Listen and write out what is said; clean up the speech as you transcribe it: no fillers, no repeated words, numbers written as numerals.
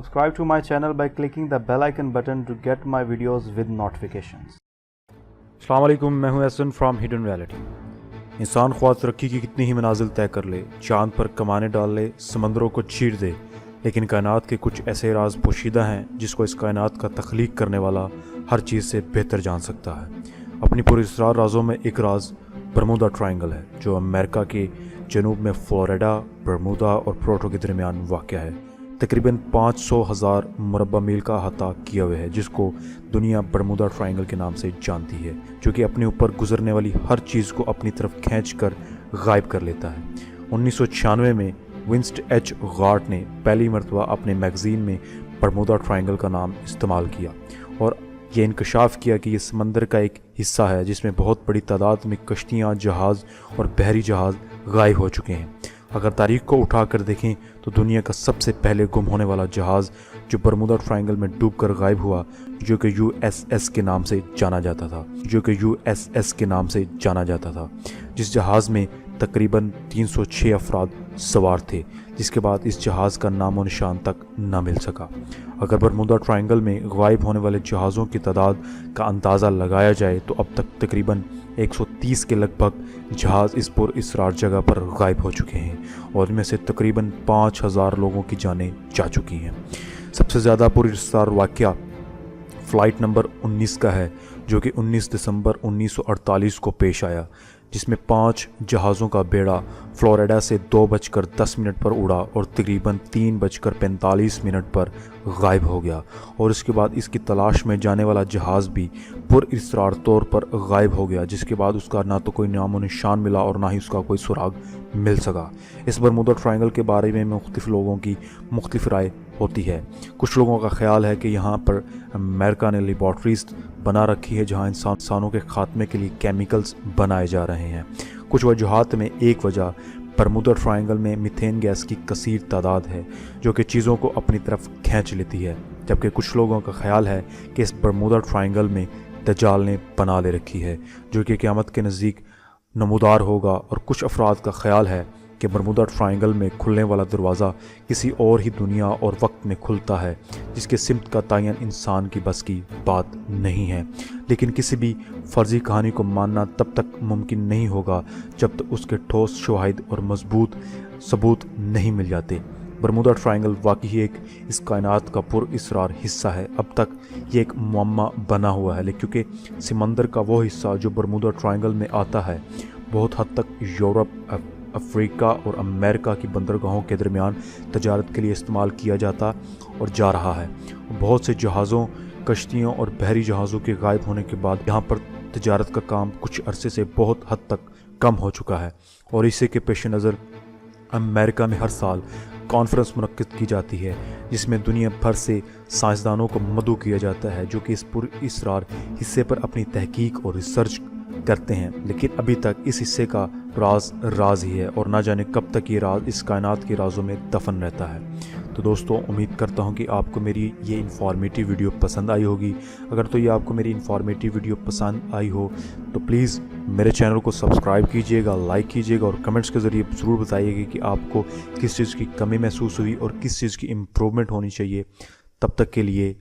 Subscribe to my channel by clicking the bell icon button to get my videos with notifications. अस्सलाम वालेकुम, मैं हूं Ehsan from hidden reality. इंसान ख्वाह तरक्की की कितनी ही मनाजिल तय कर ले, चांद पर कमाने डाल ले, समंदरों को चीर दे, लेकिन कायनात के कुछ ऐसे राज पोशीदा हैं जिसको इस कायनात का तख्लीक करने वाला हर चीज़ से बेहतर जान सकता है। अपनी पूरी इसरार राजों में एक राज बरमूदा ट्रायंगल है, जो अमेरिका के जनूब में फ्लोरिडा, बरमूदा और पोर्टो के दरमियान वाक़या है। तकरीबन 500,000 मुरब्बा मील का अहाता किया हुआ है, जिसको दुनिया बरमूदा ट्रायंगल के नाम से जानती है, जो कि अपने ऊपर गुजरने वाली हर चीज़ को अपनी तरफ खींच कर गायब कर लेता है। 1996 में विंस्ट एच गार्ट ने पहली मरतबा अपने मैगज़ीन में बरमूदा ट्रायंगल का नाम इस्तेमाल किया और ये इंकशाफ किया कि ये समंदर का एक हिस्सा है जिसमें बहुत बड़ी तादाद में कश्तियाँ, जहाज़ और बहरी जहाज़ गायब हो चुके हैं। अगर तारीख को उठा कर देखें तो दुनिया का सबसे पहले गुम होने वाला जहाज़ जो बरमूदा ट्रायंगल में डूबकर गायब हुआ, जो कि यूएसएस के नाम से जाना जाता था, जिस जहाज़ में तकरीबन 306 अफराद सवार थे, जिसके बाद इस जहाज़ का नामो निशान तक न मिल सका। अगर बरमूदा ट्रायंगल में गायब होने वाले जहाज़ों की तादाद का अंदाज़ा लगाया जाए तो अब तक तकरीबन 130 के लगभग जहाज़ इस पुरअसरार जगह पर गायब हो चुके हैं और इनमें से तकरीबन 5,000 लोगों की जानें जा चुकी हैं। सबसे ज़्यादा पुरअसरार वाक़या फ़्लाइट नंबर 19 का है, जो कि 19 दिसंबर 1948 को पेश आया, जिसमें 5 जहाज़ों का बेड़ा फ्लोरिडा से 2:10 पर उड़ा और तकरीबन 3:45 पर गायब हो गया और इसके बाद इसकी तलाश में जाने वाला जहाज़ भी पुरअसरार तौर पर गायब हो गया, जिसके बाद उसका ना तो कोई नामो निशान मिला और ना ही उसका कोई सुराग मिल सका। इस बरमूदा ट्रायंगल के बारे में मुख्तलिफ लोगों की मुख्तलिफ राय होती है। कुछ लोगों का ख्याल है कि यहाँ पर अमेरिका ने लेबॉर्ट्रीज बना रखी है जहाँ इंसानों के खात्मे के लिए केमिकल्स बनाए जा रहे हैं। कुछ वजूहात में एक वजह बरमूदा ट्रायंगल में मीथेन गैस की कसीर तादाद है, जो कि चीज़ों को अपनी तरफ खींच लेती है, जबकि कुछ लोगों का ख्याल है कि इस बरमूदा ट्रायंगल में दज्जाल ने बना ले रखी है, जो कि क़यामत के नज़दीक नमूदार होगा। और कुछ अफराद का ख्याल है कि बरमूदा ट्रायंगल में खुलने वाला दरवाज़ा किसी और ही दुनिया और वक्त में खुलता है, जिसके सिमत का तयन इंसान की बस की बात नहीं है। लेकिन किसी भी फर्जी कहानी को मानना तब तक मुमकिन नहीं होगा जब तक उसके ठोस शवाहिद और मजबूत सबूत नहीं मिल जाते। बरमूदा ट्रायंगल वाकई एक इस कायनात का पुरअसरार हिस्सा है। अब तक ये एक मुअम्मा बना हुआ है, क्योंकि समंदर का वो हिस्सा जो बरमूदा ट्रायंगल में आता है बहुत हद तक यूरोप, अफ्रीका और अमेरिका की बंदरगाहों के दरमियान तजारत के लिए इस्तेमाल किया जाता और जा रहा है। बहुत से जहाज़ों, कश्तियों और बहरी जहाज़ों के गायब होने के बाद यहाँ पर तजारत का काम कुछ अरसे से बहुत हद तक कम हो चुका है और इसी के पेश नज़र अमेरिका में हर साल कॉन्फ्रेंस मुनक्किद की जाती है, जिसमें दुनिया भर से साइंसदानों को मदऊ किया जाता है, जो कि इस पुरअसरार हिस्से पर अपनी तहकीक और रिसर्च करते हैं। लेकिन अभी तक इस हिस्से का राज ही है और ना जाने कब तक ये राज इस कायनात के राजों में दफन रहता है। तो दोस्तों, उम्मीद करता हूँ कि आपको मेरी ये इन्फॉर्मेटिव वीडियो पसंद आई होगी। अगर तो ये आपको मेरी इन्फॉर्मेटिव वीडियो पसंद आई हो तो प्लीज़ मेरे चैनल को सब्सक्राइब कीजिएगा, लाइक कीजिएगा और कमेंट्स के ज़रिए ज़रूर बताइएगा कि आपको किस चीज़ की कमी महसूस हुई और किस चीज़ की इम्प्रूवमेंट होनी चाहिए। तब तक के लिए